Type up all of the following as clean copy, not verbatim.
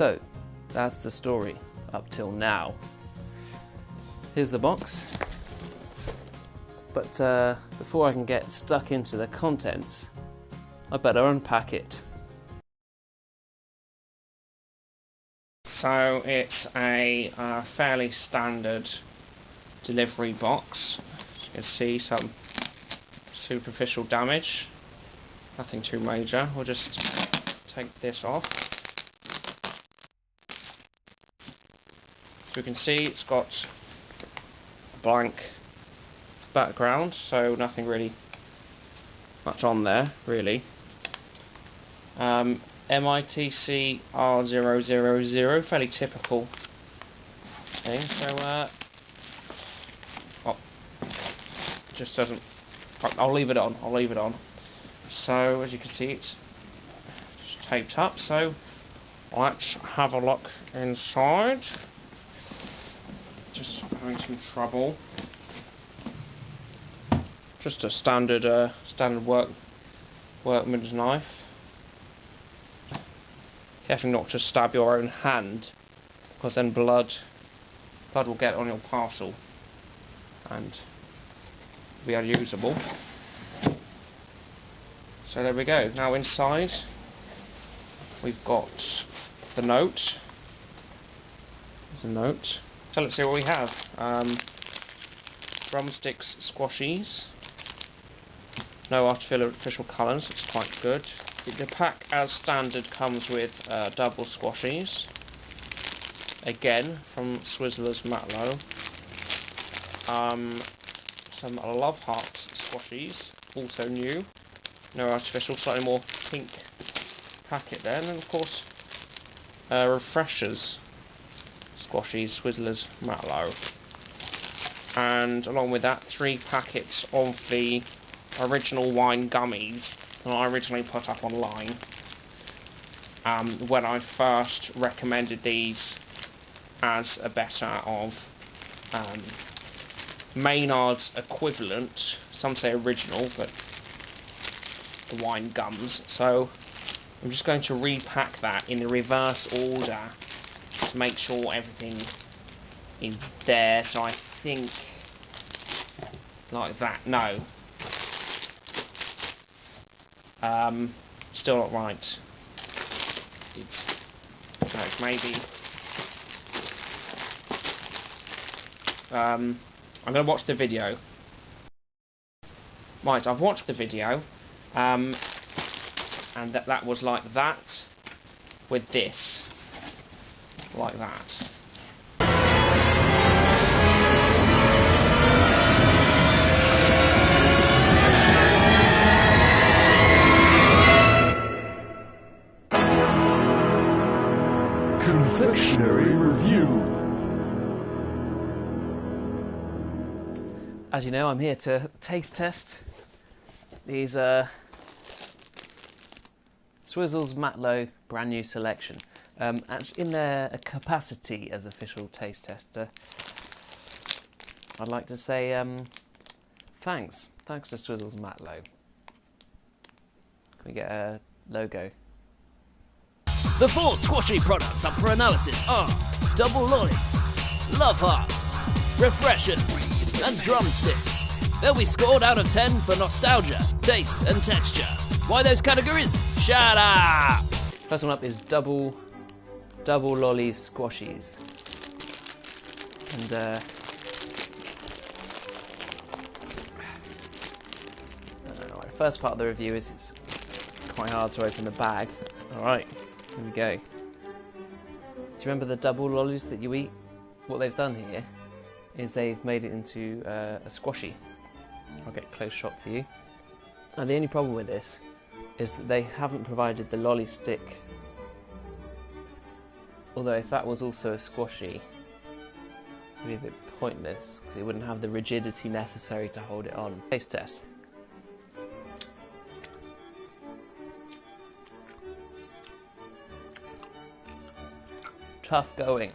So, that's the story up till now. Here's the box. But before I can get stuck into the contents, I better unpack it. So it's a fairly standard delivery box. As you can see, some superficial damage, nothing too major. We'll just take this off. So you can see it's got a blank background, so nothing really much on there, really. MITC R000, fairly typical thing. So, just doesn't. I'll leave it on. I'll leave it on. So, as you can see, it's just taped up. So, let's have a look inside. Just having some trouble. Just a standard workman's knife. Careful not to stab your own hand, because then blood will get on your parcel and be unusable. So there we go. Now inside we've got the note. There's a note. So let's see what we have. Drumsticks squashies. No artificial colours, it's quite good. The pack, as standard, comes with double squashies. Again, from Swizzels Matlow. Some Love Heart squashies, also new. No artificial, slightly more pink packet there. And of course, Refreshers squashies, Swizzels Matlow. And along with that, 3 packets of the original Wine Gummies that I originally put up online when I first recommended these as a better of Maynard's equivalent. Some say original, but the Wine Gums. So I'm just going to repack that in the reverse order to make sure everything is there. So I think like that. No. Still not right. No, maybe. I'm going to watch the video. Right, I've watched the video, and that was like that, with this, like that. Confectionary review. As you know, I'm here to taste test these Swizzels Matlow brand new selection. Actually, in their capacity as official taste tester, I'd like to say thanks to Swizzels Matlow. Can we get a logo? The 4 squashy products up for analysis are Double Lolly, Love Hearts, Refreshers, and Drumsticks. They'll be scored out of 10 for nostalgia, taste, and texture. Why those categories? Shut up! First one up is Double Lolly Squashies. And right, first part of the review is it's quite hard to open the bag. Alright, here we go. Do you remember the double lollies that you eat? What they've done here is they've made it into a squashy. I'll get a close shot for you. Now the only problem with this is that they haven't provided the lolly stick. Although if that was also a squashy, it'd be a bit pointless because it wouldn't have the rigidity necessary to hold it on. Taste test. Tough going.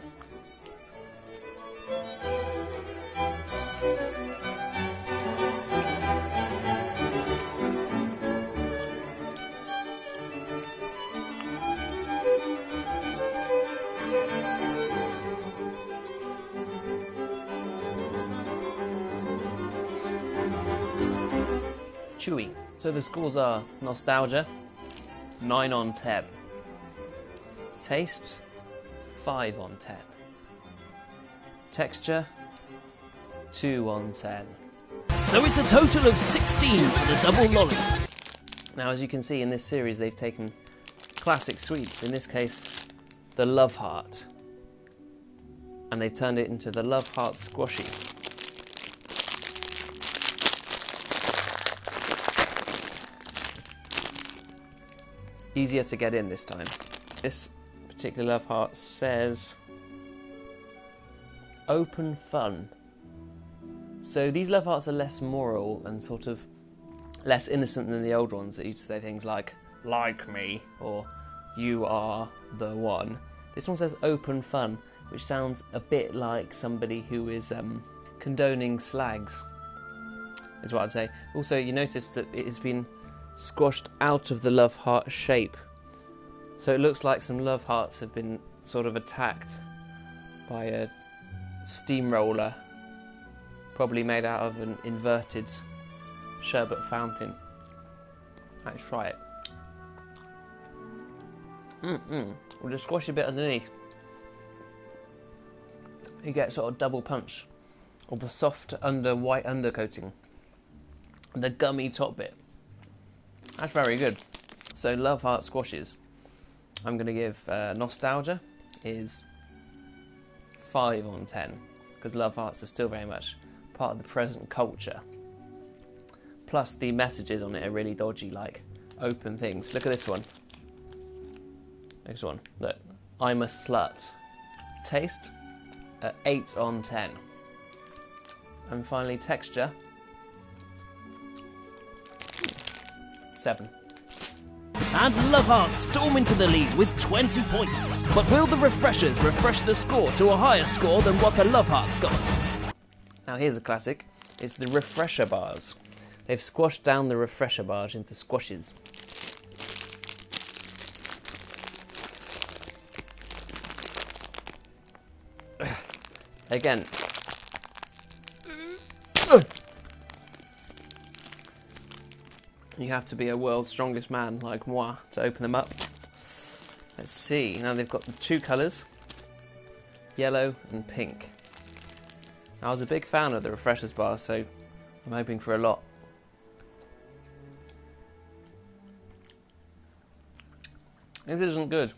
chewy. So the scores are nostalgia, 9 on 10. Taste, 5 on 10. Texture, 2 on 10. So it's a total of 16 for the double lolly. Now, as you can see in this series, they've taken classic sweets, in this case, the Love Heart, and they've turned it into the Love Heart Squashy. Easier to get in this time. This particular Love Heart says open fun. So these Love Hearts are less moral and sort of less innocent than the old ones that used to say things like me, or you are the one. This one says open fun, which sounds a bit like somebody who is condoning slags, is what I'd say. Also, you notice that it has been squashed out of the Love Heart shape. So it looks like some Love Hearts have been sort of attacked by a steamroller, probably made out of an inverted sherbet fountain. Let's try it. With the squashy bit underneath, you get sort of double punch of the soft white undercoating and the gummy top bit. That's very good. So Love Heart squashes, I'm going to give nostalgia is 5 on 10, because Love Hearts are still very much part of the present culture. Plus the messages on it are really dodgy, like open things. Look at this one. Next one. Look, I'm a slut. Taste, 8 on 10. And finally texture, 7. And Love Hearts storm into the lead with 20 points. But will the refreshers refresh the score to a higher score than what the Love Hearts got? Now here's a classic. It's the refresher bars. They've squashed down the refresher bars into squashes. Again. You have to be a world's strongest man like moi to open them up. Let's see. Now they've got the two colours, yellow and pink. Now, I was a big fan of the refreshers bar, so I'm hoping for a lot. This isn't good.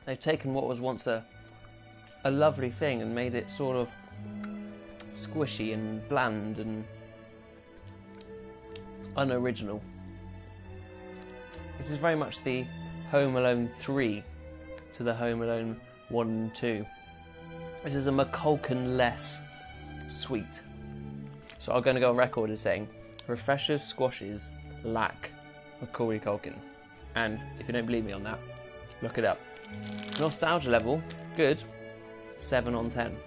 They've taken what was once a lovely thing and made it sort of squishy and bland and unoriginal. This is very much the Home Alone 3 to the Home Alone 1 and 2. This is a McCulkin-less sweet. So I'm going to go on record as saying refreshers squashes lack Macaulay Culkin. And if you don't believe me on that, look it up. Nostalgia level, good, 7 on 10.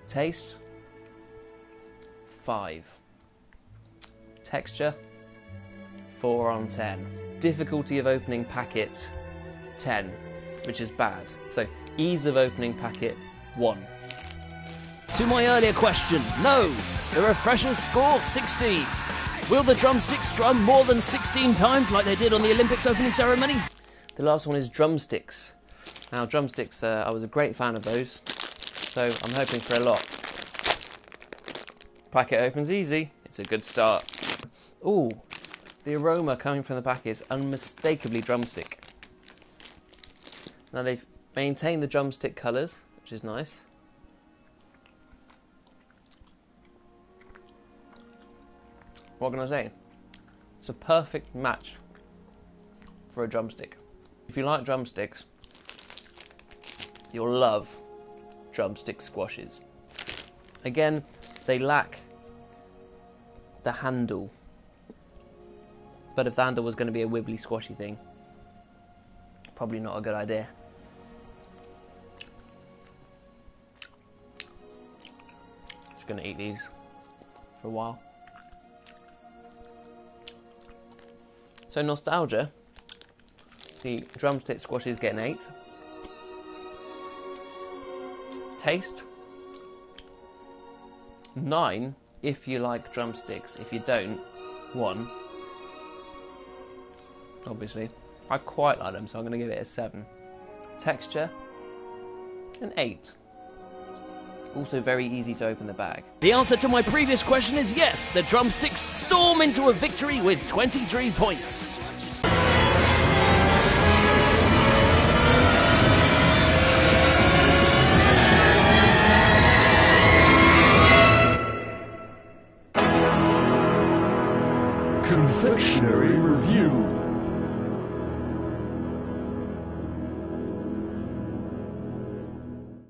Taste, 5. Texture, 4 on 10. Difficulty of opening packet, 10, which is bad. So ease of opening packet, 1. To my earlier question, no, the refreshers score 16. Will the drumsticks drum more than 16 times like they did on the Olympics opening ceremony? The last one is drumsticks. Now drumsticks, I was a great fan of those, so I'm hoping for a lot. Packet opens easy, it's a good start. Ooh, the aroma coming from the packet is unmistakably drumstick. Now they've maintained the drumstick colours, which is nice. What can I say? It's a perfect match for a drumstick. If you like drumsticks, you'll love drumstick squashes. Again, they lack the handle. But if the handle was going to be a wibbly squashy thing, probably not a good idea. Just going to eat these for a while. So nostalgia, the drumstick squashes get an 8. 9 if you like drumsticks. If you don't, 1. Obviously. I quite like them, so I'm going to give it a 7. Texture, an 8. Also very easy to open the bag. The answer to my previous question is yes, the drumsticks storm into a victory with 23 points. Confectionary Review.